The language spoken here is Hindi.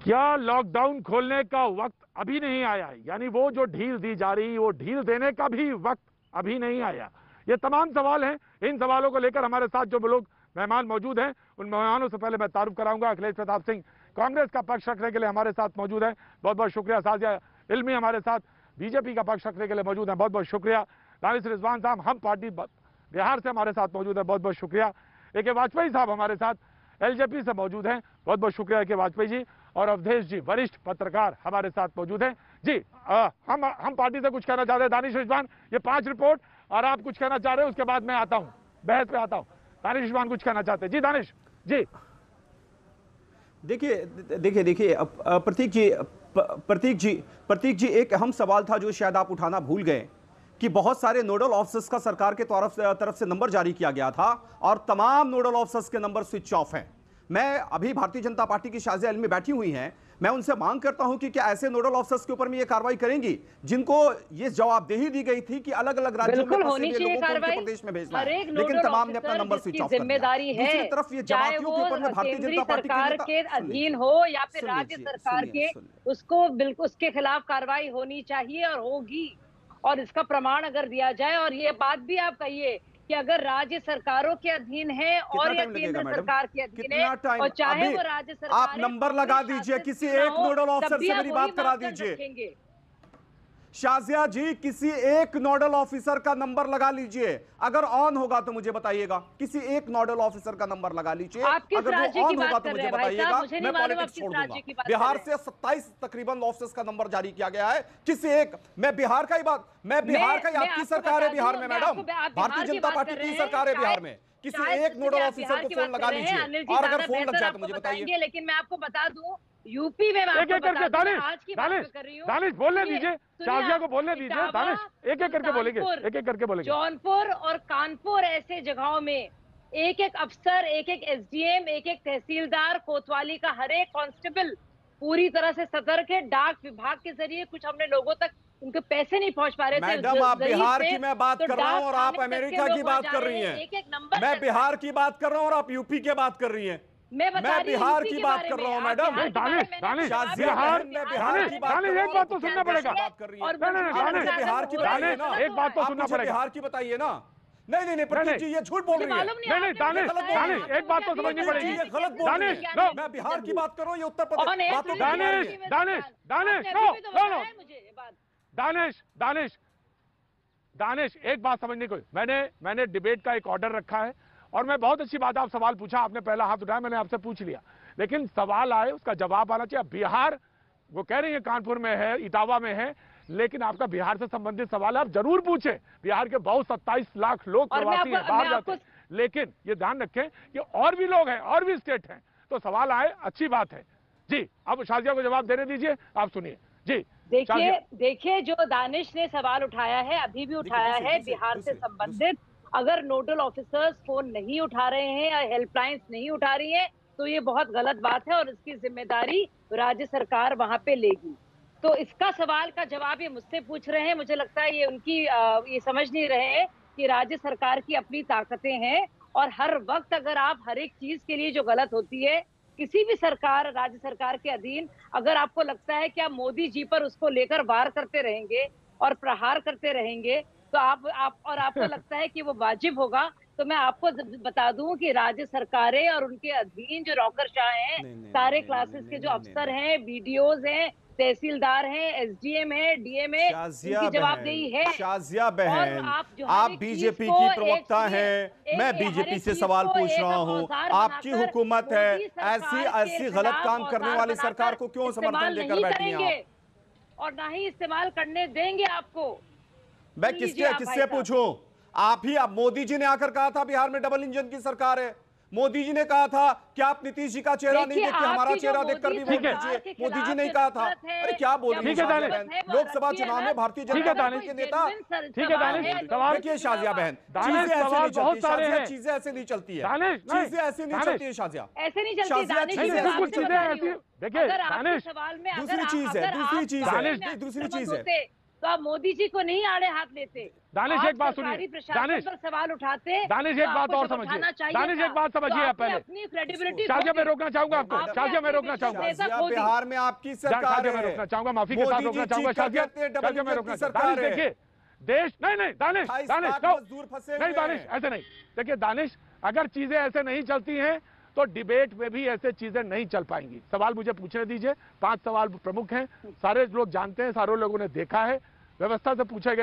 क्या लॉकडाउन खोलने का वक्त अभी नहीं आया है? यानी वो जो ढील दी जा रही, वो ढील देने का भी वक्त अभी नहीं आया। ये तमाम सवाल हैं। इन सवालों को लेकर हमारे साथ जो लोग मेहमान मौजूद हैं, उन मेहमानों से पहले मैं तारुफ कराऊंगा। अखिलेश प्रताप सिंह कांग्रेस का पक्ष रखने के लिए हमारे साथ मौजूद है, बहुत बहुत शुक्रिया। साजिया इल्मी हमारे साथ बीजेपी का पक्ष रखने के लिए मौजूद है, बहुत बहुत शुक्रिया। दानिश रिजवान साहब हम पार्टी बिहार से हमारे साथ मौजूद है, बहुत बहुत शुक्रिया। ए.के. वाजपेयी साहब हमारे साथ एलजेपी से मौजूद हैं, बहुत बहुत शुक्रिया ए.के. वाजपेयी जी। और अवधेश जी वरिष्ठ पत्रकार हमारे साथ मौजूद हैं जी। हम पार्टी से कुछ कहना चाह रहे हैं। दानिश रिजवान, ये 5 रिपोर्ट और आप कुछ कहना चाह रहे हैं, उसके बाद मैं आता हूं, बहस पे आता हूं। दानिश रिजवान कुछ कहना चाहते हैं जी। दानिश जी। देखिए प्रतीक जी एक अहम सवाल था जो शायद आप उठाना भूल गए कि बहुत सारे नोडल ऑफिसर्स का सरकार के तरफ से नंबर जारी किया गया था और तमाम नोडल ऑफिसर्स के नंबर स्विच ऑफ हैं। मैं अभी भारतीय जनता पार्टी की शाजिया इल्मी बैठी हुई हैं, मैं उनसे मांग करता हूं कि क्या ऐसे नोडल ऑफिसर्स के ऊपर में ये कार्रवाई करेंगी जिनको ये जवाबदेही दी गई थी कि अलग अलग राज्यों में फंसे हुए लोगों को उनके प्रदेश में भेजना है, लेकिन तमाम ने अपना नंबर स्विच ऑफ कर दिया। दूसरी तरफ ये जमातियों के ऊपर में भारतीय जनता पार्टी के अधीन हो या फिर राज्य सरकार के, उसको बिल्कुल उसके खिलाफ कार्रवाई होनी चाहिए और होगी। और इसका प्रमाण अगर दिया जाए, और ये बात भी आप कहिए कि अगर राज्य सरकारों के अधीन है और या केंद्र सरकार के अधीन है, और चाहे वो राज्य सरकार, आप नंबर लगा दीजिए, किसी एक नोडल ऑफिसर से मेरी बात करा दीजिए। शाजिया जी, किसी एक नोडल ऑफिसर का नंबर लगा लीजिए, अगर ऑन होगा तो मुझे बताइएगा। किसी एक नोडल ऑफिसर का नंबर लगा लीजिए, अगर वो ऑन होगा तो मुझे बताइएगा, मैं पॉलिटिक्स छोड़ दूंगा। बिहार से 27 तकरीबन ऑफिसर्स का नंबर जारी किया गया है, किसी एक, मैं बिहार का ही आपकी सरकार है बिहार में मैडम, भारतीय जनता पार्टी की सरकार है बिहार में। किसी एक नोडल ऑफिसर को फोन लगा लीजिए, और अगर फोन लग जाए तो मुझे बताइए। लेकिन मैं आपको बता दूं, यूपी में एक एक करके दानिश बोलने दीजिए, शाजिया को बोलने दीजिए। दानिश एक एक करके बोलेंगे, एक एक करके बोलेंगे। जौनपुर और कानपुर ऐसे जगहों में एक एक अफसर, एक एक एसडीएम, एक एक तहसीलदार, कोतवाली का हर एक कांस्टेबल पूरी तरह से सतर्क है। डाक विभाग के जरिए कुछ हमने लोगों तक उनके पैसे नहीं पहुंच पा रहे थे। मैडम, आप बिहार की मैं बात कर रहा हूं और आप अमेरिका की बात कर रही हैं। मैं बिहार की बात कर रहा हूं और आप यूपी की बात कर रही हैं। मैं बिहार की बात कर रहा हूं मैडम। दानिश एक बात तो सुनना पड़ेगा। बिहार की एक बात तो सुनना पड़ेगा। बिहार की बताइए ना। नहीं प्रतीक जी, ये झूठ बोल रही है। नहीं दानिश एक बात तो समझनी पड़ेगी। ये गलत बोल रही है। मैं बिहार की बात कर रहा हूँ, ये उत्तर प्रदेश। दानिश एक बात समझने को, मैंने डिबेट का एक ऑर्डर रखा है और मैं बहुत अच्छी बात, आप सवाल पूछा, आपने पहला हाथ उठाया, मैंने आपसे पूछ लिया, लेकिन सवाल आए उसका जवाब आना चाहिए। बिहार, वो कह रही है कानपुर में है, इटावा में है, लेकिन आपका बिहार से संबंधित सवाल आप जरूर पूछे। बिहार के बहुत 27 लाख लोग प्रवासी हैं, बाहर जाते हैं, लेकिन ये ध्यान रखें कि और भी लोग हैं, और भी स्टेट हैं, तो सवाल आए अच्छी बात है जी। अब शाजिया को जवाब देने दीजिए, आप सुनिए जी। देखिए जो दानिश ने सवाल उठाया है, अभी भी उठाया है बिहार से संबंधित, अगर नोडल ऑफिसर्स फोन नहीं उठा रहे हैं या हेल्पलाइंस नहीं उठा रही है तो ये बहुत गलत बात है और इसकी जिम्मेदारी राज्य सरकार वहां पे लेगी। तो इसका सवाल का जवाब ये मुझसे पूछ रहे हैं, मुझे लगता है ये उनकी ये समझ नहीं रहे हैं कि राज्य सरकार की अपनी ताकतें हैं और हर वक्त अगर आप हर एक चीज के लिए जो गलत होती है किसी भी सरकार, राज्य सरकार के अधीन, अगर आपको लगता है कि आप मोदी जी पर उसको लेकर वार करते रहेंगे और प्रहार करते रहेंगे तो आपको लगता है कि वो वाजिब होगा, तो मैं आपको बता दूं कि राज्य सरकारें और उनके अधीन जो नौकरशाह हैं, सारे क्लासेस के जो अफसर हैं, बीडीओज हैं, तहसीलदार हैं, एसडीएम है, डीएम है, उनकी जवाबदेही है। शाजिया बहन, आप बीजेपी की प्रवक्ता हैं, मैं बीजेपी से सवाल पूछ रहा हूं, आपकी हुकूमत है, ऐसी गलत काम करने वाली सरकार को क्यों समर्थन देकर बैठी हैं आप? और ना ही इस्तेमाल करने देंगे आपको। मैं किससे पूछूं? आप मोदी जी ने आकर कहा था बिहार में डबल इंजन की सरकार है। मोदी जी ने कहा था कि आप नीतीश जी का चेहरा नहीं देखते, हमारा चेहरा देखकर भी वोट दीजिए। मोदी जी ने कहा था। अरे क्या बोल रही है लोकसभा चुनाव में भारतीय जनता पार्टी के नेता। देखिए शाजिया बहन, चीजें ऐसे नहीं चलती है, चीजें ऐसे नहीं चलती है शाजिया, ऐसे नहीं चलती। देखिए दूसरी चीज है, दूसरी चीज है तो आप मोदी जी को नहीं आड़े हाथ लेते। दानिश एक बात सुनिए, दानिश पर सवाल उठाते, दानिश एक बात और समझिए, दानिश एक बात समझिए आप पहले। अपनी क्रेडिबिलिटी शाजिया मैं रोकना चाहूंगा आपको, शाजिया मैं रोकना चाहूंगा, बिहार में आपकी सरकार है, मैं रोकना चाहूंगा, माफी के साथ रोकना चाहूंगा, शाजिया मैं रोकना चाहूंगा। दानिश देखिए, देश नहीं दानिश नहीं, दानिश ऐसे नहीं। देखिए दानिश, अगर चीजें ऐसे नहीं चलती हैं तो डिबेट में भी ऐसे चीजें नहीं चल पाएंगी। सवाल मुझे पूछने दीजिए, 5 सवाल प्रमुख हैं, सारे लोग जानते हैं, सारे लोगों ने देखा है, व्यवस्था से पूछे गए